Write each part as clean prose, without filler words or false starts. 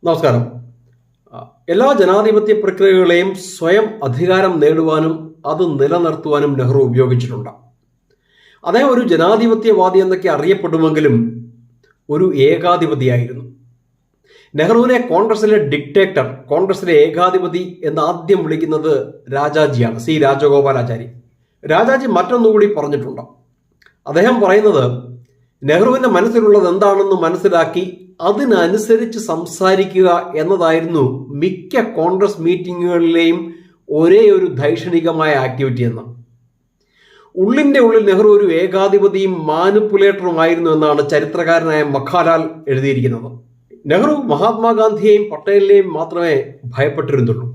നമസ്കാരം. എല്ലാ ജനാധിപത്യ പ്രക്രിയകളെയും സ്വയം അധികാരം നേടുവാനും അത് നിലനിർത്തുവാനും നെഹ്റു ഉപയോഗിച്ചിട്ടുണ്ട്. അദ്ദേഹം ഒരു ജനാധിപത്യവാദി എന്നൊക്കെ അറിയപ്പെടുമെങ്കിലും ഒരു ഏകാധിപതിയായിരുന്നു. നെഹ്റുവിനെ കോൺഗ്രസിലെ ഡിക്റ്റേറ്റർ, കോൺഗ്രസിലെ ഏകാധിപതി എന്ന് ആദ്യം വിളിക്കുന്നത് രാജാജിയാണ്, സി രാജഗോപാലാചാരി. രാജാജി മറ്റൊന്നുകൂടി പറഞ്ഞിട്ടുണ്ട്. അദ്ദേഹം പറയുന്നത് നെഹ്റുവിന്റെ മനസ്സിലുള്ളത് എന്താണെന്ന് മനസ്സിലാക്കി അതിനനുസരിച്ച് സംസാരിക്കുക എന്നതായിരുന്നു മിക്ക കോൺഗ്രസ് മീറ്റിങ്ങുകളിലെയും ഒരേ ഒരു ധൈഷണികമായ ആക്ടിവിറ്റി എന്ന്. ഉള്ളിന്റെ ഉള്ളിൽ നെഹ്റു ഒരു ഏകാധിപതിയും മാനിപ്പുലേറ്ററുമായിരുന്നു എന്നാണ് ചരിത്രകാരനായ മഖാലാൽ എഴുതിയിരിക്കുന്നത്. നെഹ്റു മഹാത്മാഗാന്ധിയെയും പട്ടേലിനെയും മാത്രമേ ഭയപ്പെട്ടിരുന്നുള്ളൂ.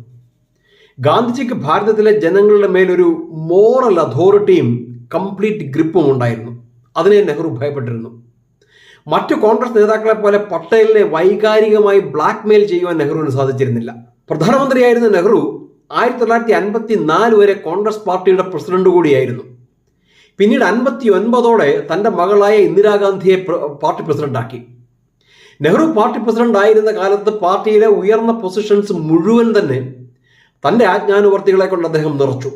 ഗാന്ധിജിക്ക് ഭാരതത്തിലെ ജനങ്ങളുടെ മേലൊരു മോറൽ അതോറിറ്റിയും കംപ്ലീറ്റ് ഗ്രിപ്പും ഉണ്ടായിരുന്നു. അതിനെ നെഹ്റു ഭയപ്പെട്ടിരുന്നു. മറ്റു കോൺഗ്രസ് നേതാക്കളെ പോലെ പട്ടേലിനെ വൈകാരികമായി ബ്ലാക്ക്മെയിൽ ചെയ്യുവാൻ നെഹ്റുവിന് സാധിച്ചിരുന്നില്ല. പ്രധാനമന്ത്രിയായിരുന്ന നെഹ്റു 1954 വരെ കോൺഗ്രസ് പാർട്ടിയുടെ പ്രസിഡന്റ് കൂടിയായിരുന്നു. പിന്നീട് 59ഓടെ തന്റെ മകളായ ഇന്ദിരാഗാന്ധിയെ പാർട്ടി പ്രസിഡന്റാക്കി. നെഹ്റു പാർട്ടി പ്രസിഡന്റ് ആയിരുന്ന കാലത്ത് പാർട്ടിയിലെ ഉയർന്ന പൊസിഷൻസ് മുഴുവൻ തന്നെ തന്റെ ആജ്ഞാനുവർത്തികളെ കൊണ്ട് അദ്ദേഹം നിറച്ചു.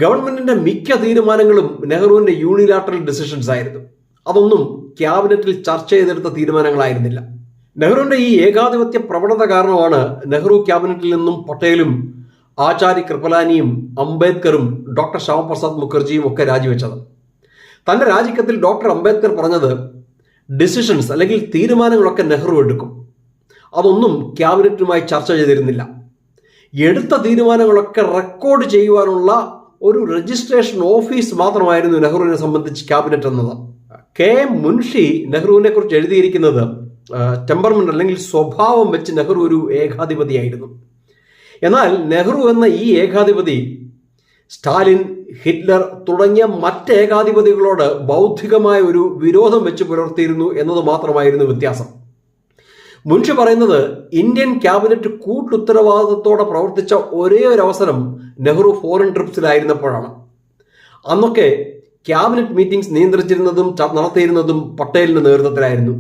ഗവൺമെന്റിന്റെ മിക്ക തീരുമാനങ്ങളും നെഹ്റുവിന്റെ യൂണിലാറ്ററൽ ഡിസിഷൻസ് ആയിരുന്നു. അതൊന്നും ക്യാബിനറ്റിൽ ചർച്ച ചെയ്തെടുത്ത തീരുമാനങ്ങളായിരുന്നില്ല. നെഹ്റുവിന്റെ ഈ ഏകാധിപത്യ പ്രവണത കാരണമാണ് നെഹ്റു ക്യാബിനറ്റിൽ നിന്നും പട്ടേലും ആചാര്യ കൃപലാനിയും അംബേദ്കറും ഡോക്ടർ ശ്യാമപ്രസാദ് മുഖർജിയും ഒക്കെ രാജിവെച്ചത്. തന്റെ രാജിക്കത്തിൽ ഡോക്ടർ അംബേദ്കർ പറഞ്ഞത് ഡിസിഷൻസ് അല്ലെങ്കിൽ തീരുമാനങ്ങളൊക്കെ നെഹ്റു എടുക്കും, അതൊന്നും ക്യാബിനറ്റുമായി ചർച്ച ചെയ്തിരുന്നില്ല. എടുത്ത തീരുമാനങ്ങളൊക്കെ റെക്കോർഡ് ചെയ്യുവാനുള്ള ഒരു രജിസ്ട്രേഷൻ ഓഫീസ് മാത്രമായിരുന്നു നെഹ്റുവിനെ സംബന്ധിച്ച് ക്യാബിനറ്റ് എന്നത്. കെ എം മുൻഷി നെഹ്റുവിനെ കുറിച്ച് എഴുതിയിരിക്കുന്നത് ടെമ്പർമെന്റ് അല്ലെങ്കിൽ സ്വഭാവം വെച്ച് നെഹ്റു ഒരു ഏകാധിപതിയായിരുന്നു. എന്നാൽ നെഹ്റു എന്ന ഈ ഏകാധിപതി സ്റ്റാലിൻ, ഹിറ്റ്ലർ തുടങ്ങിയ മറ്റ് ഏകാധിപതികളോട് ബൗദ്ധികമായ ഒരു വിരോധം വെച്ച് പുലർത്തിയിരുന്നു എന്നത് മാത്രമായിരുന്നു വ്യത്യാസം. മുൻഷി പറയുന്നത് ഇന്ത്യൻ ക്യാബിനറ്റ് കൂട്ടുത്തരവാദിത്തത്തോടെ പ്രവർത്തിച്ച ഒരേ ഒരു അവസരം നെഹ്റു ഫോറിൻ ട്രിപ്സിലായിരുന്നപ്പോഴാണ്. അന്നൊക്കെ ക്യാബിനറ്റ് മീറ്റിംഗ്സ് നിയന്ത്രിച്ചിരുന്നതും നടത്തിയിരുന്നതും പട്ടേലിന്റെ നേതൃത്വത്തിലായിരുന്നു.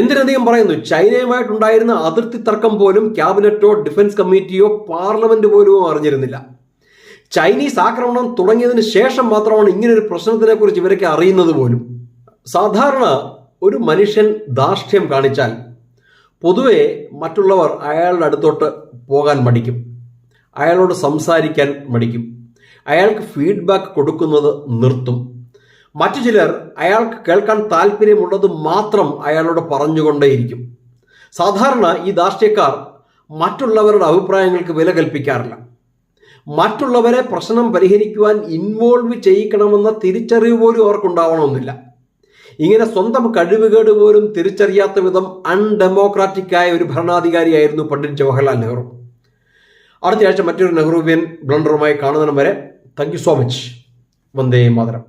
എന്തിനധികം പറയുന്നു, ചൈനയുമായിട്ടുണ്ടായിരുന്ന അതിർത്തി തർക്കം പോലും ക്യാബിനറ്റോ ഡിഫൻസ് കമ്മിറ്റിയോ പാർലമെന്റ് പോലും അറിഞ്ഞിരുന്നില്ല. ചൈനീസ് ആക്രമണം തുടങ്ങിയതിന് ശേഷം മാത്രമാണ് ഇങ്ങനൊരു പ്രശ്നത്തിനെ കുറിച്ച് ഇവരൊക്കെ അറിയുന്നത് പോലും. സാധാരണ ഒരു മനുഷ്യൻ ധാർഷ്ട്യം കാണിച്ചാൽ പൊതുവെ മറ്റുള്ളവർ അയാളുടെ അടുത്തോട്ട് പോകാൻ മടിക്കും, അയാളോട് സംസാരിക്കാൻ മടിക്കും, അയാൾക്ക് ഫീഡ്ബാക്ക് കൊടുക്കുന്നത് നിർത്തും. മറ്റു ചിലർ അയാൾക്ക് കേൾക്കാൻ താല്പര്യമുള്ളത് മാത്രം അയാളോട് പറഞ്ഞുകൊണ്ടേയിരിക്കും. സാധാരണ ഈ ധാർഷ്ട്യക്കാർ മറ്റുള്ളവരുടെ അഭിപ്രായങ്ങൾക്ക് വില കൽപ്പിക്കാറില്ല. മറ്റുള്ളവരെ പ്രശ്നം പരിഹരിക്കുവാൻ ഇൻവോൾവ് ചെയ്യിക്കണമെന്ന തിരിച്ചറിവ് പോലും അവർക്കുണ്ടാവണമെന്നില്ല. ഇങ്ങനെ സ്വന്തം കഴിവുകേട് പോലും തിരിച്ചറിയാത്ത വിധം അൺഡെമോക്രാറ്റിക്കായ ഒരു ഭരണാധികാരിയായിരുന്നു പണ്ഡിറ്റ് ജവഹർലാൽ നെഹ്റു. അടുത്തയാഴ്ച മറ്റൊരു നെഹ്റുവിയൻ ബ്ലണ്ടറുമായി കാണുന്നതിനും വരെ thank you so much. Vande Mataram.